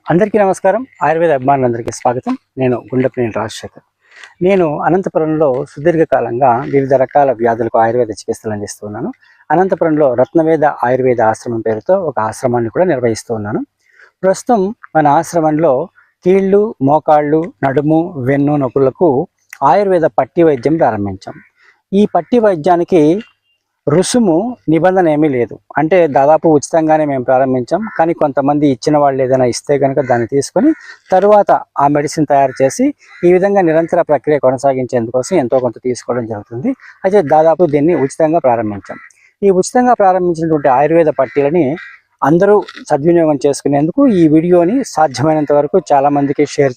అందరికీ నమస్కారం. ఆయుర్వేద అభిమానులందరికీ స్వాగతం. నేను గుండెపనేని రాజశేఖర్. నేను అనంతపురంలో సుదీర్ఘకాలంగా వివిధ రకాల వ్యాధులకు ఆయుర్వేద చికిత్సలు అందిస్తున్నాను. అనంతపురంలో రత్నవేద ఆయుర్వేద ఆశ్రమం పేరుతో ఒక ఆశ్రమాన్ని కూడా నిర్వహిస్తూ ఉన్నాను. ప్రస్తుతం మన ఆశ్రమంలో కీళ్ళు, మోకాళ్ళు, నడుము, వెన్ను నొప్పులకు ఆయుర్వేద పట్టి వైద్యం ప్రారంభించాం. ఈ పట్టి వైద్యానికి రుసుము నిబంధన ఏమీ లేదు. అంటే దాదాపు ఉచితంగానే మేము ప్రారంభించాం. కానీ కొంతమంది ఇచ్చిన వాళ్ళు ఏదైనా ఇస్తే కనుక దాన్ని తీసుకొని తరువాత ఆ మెడిసిన్ తయారు చేసి ఈ విధంగా నిరంతర ప్రక్రియ కొనసాగించేందుకోసం ఎంతో కొంత తీసుకోవడం జరుగుతుంది. అయితే దాదాపు దీన్ని ఉచితంగా ప్రారంభించాం. ఈ ఉచితంగా ప్రారంభించినటువంటి ఆయుర్వేద పట్టీలని అందరూ సద్వినియోగం చేసుకునేందుకు ఈ వీడియోని సాధ్యమైనంత వరకు చాలామందికి షేర్